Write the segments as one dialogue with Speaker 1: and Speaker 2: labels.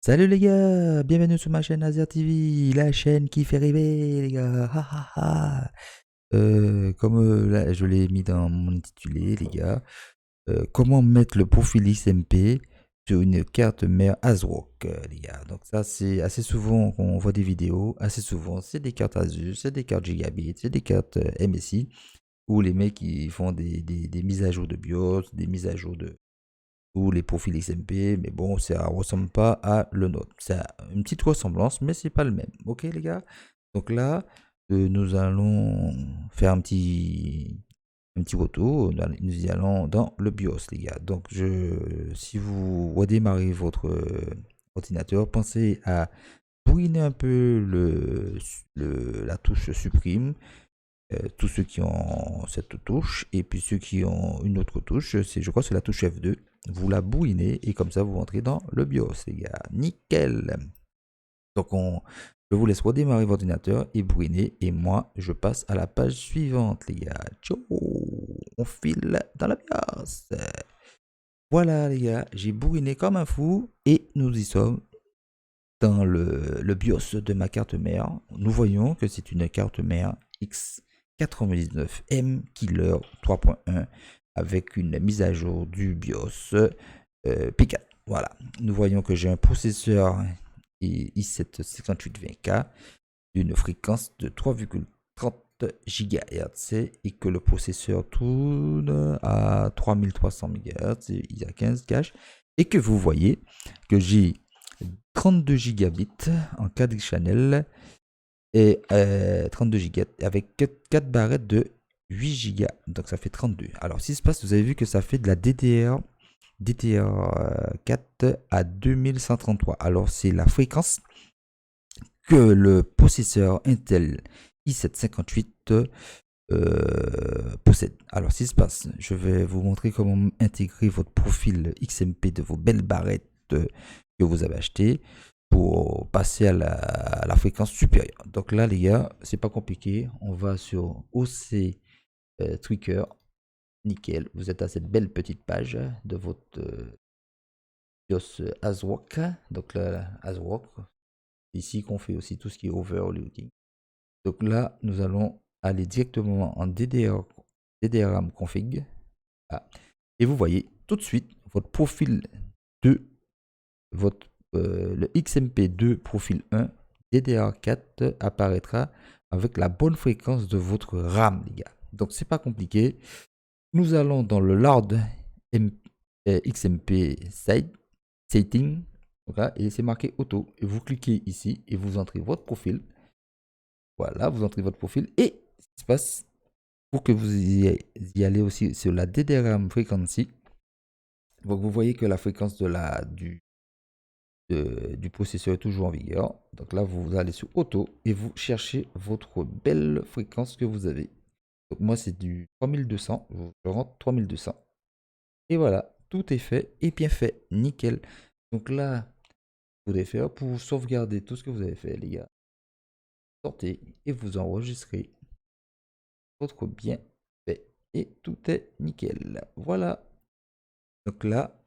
Speaker 1: Salut les gars, bienvenue sur ma chaîne Azer TV, la chaîne qui fait rêver les gars. Ha, ha, ha. Comme là, je l'ai mis dans mon intitulé les gars, comment mettre le profil XMP sur une carte mère ASRock les gars. Donc ça c'est assez souvent qu'on voit des vidéos, assez souvent c'est des cartes Asus, c'est des cartes Gigabit, c'est des cartes MSI où les mecs ils font des mises à jour de BIOS, des mises à jour de ou les profils XMP, mais bon, ça ressemble pas à le nôtre. C'est une petite ressemblance, mais c'est pas le même. Ok, les gars? Donc là, nous allons faire un petit retour. Nous y allons dans le BIOS, les gars. Donc, si vous redémarrez votre ordinateur, pensez à bouiner un peu la touche supprime. Tous ceux qui ont cette touche et puis ceux qui ont une autre touche, je crois que c'est la touche F2. Vous la bouinez et comme ça vous rentrez dans le BIOS les gars. Nickel. Donc je vous laisse redémarrer votre ordinateur et bouiner et moi je passe à la page suivante les gars. Ciao. On file dans la BIOS. Voilà les gars, j'ai bourriné comme un fou et nous y sommes dans le BIOS de ma carte mère. Nous voyons que c'est une carte mère X99M Killer 3.1 avec une mise à jour du BIOS P4. Voilà, nous voyons que j'ai un processeur i7 5820K d'une fréquence de 3,30 GHz et que le processeur tourne à 3300 MHz, il y a 15 caches et que vous voyez que j'ai 32 gigabits en 4 channels et 32 gigas avec 4 barrettes de 8 gigas. Donc ça fait 32. Alors, ce qui se passe, vous avez vu que ça fait de la DDR4 à 2133. Alors, c'est la fréquence que le processeur Intel i7 58 possède. Alors, ce qui se passe, je vais vous montrer comment intégrer votre profil XMP de vos belles barrettes que vous avez achetées pour passer à la fréquence supérieure. Donc là, les gars, c'est pas compliqué. On va sur OC Tweaker. Nickel. Vous êtes à cette belle petite page de votre BIOS ASRock. Donc là, ASRock. Ici qu'on fait aussi tout ce qui est overloading. Donc là, nous allons aller directement en DDRAM config. Ah. Et vous voyez tout de suite votre profil de votre le XMP2 profil 1 DDR4 apparaîtra avec la bonne fréquence de votre RAM, les gars. Donc c'est pas compliqué. Nous allons dans le Loud XMP Setting. Voilà, et c'est marqué auto. Et vous cliquez ici et vous entrez votre profil. Voilà, vous entrez votre profil. Et ce qui se passe pour que vous y allez aussi sur la DDRAM Frequency. Donc vous voyez que la fréquence du processeur est toujours en vigueur. Donc là, vous allez sur auto et vous cherchez votre belle fréquence que vous avez. Donc moi, c'est du 3200. Je rentre 3200. Et voilà, tout est fait et bien fait. Nickel. Donc là, vous devez faire pour sauvegarder tout ce que vous avez fait, les gars. Sortez et vous enregistrez votre bien fait. Et tout est nickel. Voilà. Donc là,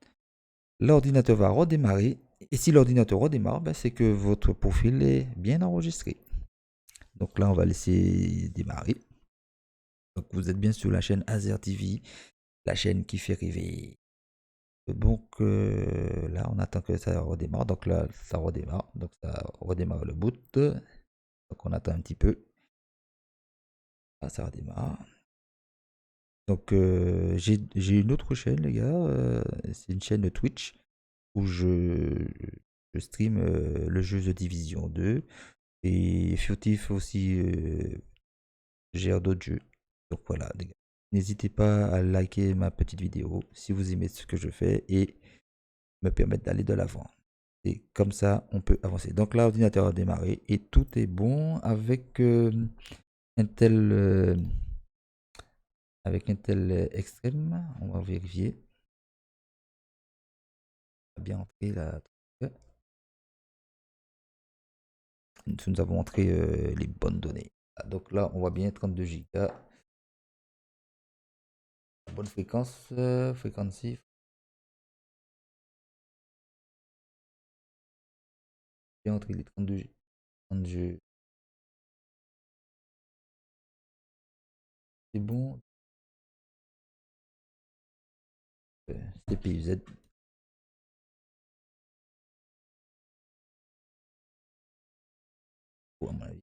Speaker 1: l'ordinateur va redémarrer. Et si l'ordinateur redémarre, ben, c'est que votre profil est bien enregistré. Donc là, on va laisser démarrer. Donc vous êtes bien sur la chaîne Azer TV, la chaîne qui fait rêver. Donc là, on attend que ça redémarre. Donc là, ça redémarre. Donc ça redémarre le boot. Donc on attend un petit peu. Ah, ça redémarre. Donc j'ai une autre chaîne, les gars. C'est une chaîne Twitch où je stream le jeu The Division 2. Et Furtif aussi gère d'autres jeux. Donc voilà, les gars. N'hésitez pas à liker ma petite vidéo si vous aimez ce que je fais et me permettre d'aller de l'avant. Et comme ça, on peut avancer. Donc là, l'ordinateur a démarré et tout est bon avec Intel, Extreme. On va vérifier. On va bien entrer là. nous avons entré les bonnes données. Donc là, on voit bien 32 Go. Bonne fréquence, fréquency. Bien entré les 32 Go. 32. C'est bon. CPU-Z. À mon avis.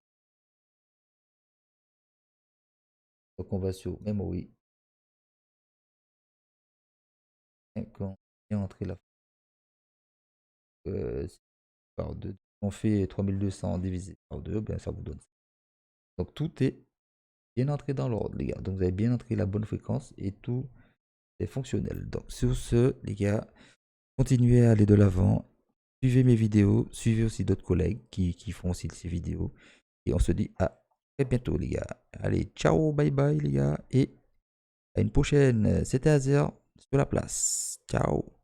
Speaker 1: Donc on va sur memory. Et quand bien entrer la par 2. On fait 3200 divisé par 2, ben ça vous donne ça. Donc tout est bien entré dans l'ordre, les gars. Donc vous avez bien entré la bonne fréquence et tout est fonctionnel. Donc sur ce, les gars, continuez à aller de l'avant. Suivez mes vidéos, suivez aussi d'autres collègues qui font aussi ces vidéos. Et on se dit à très bientôt, les gars. Allez, ciao, bye bye, les gars. Et à une prochaine. C'était Azer sur la place. Ciao.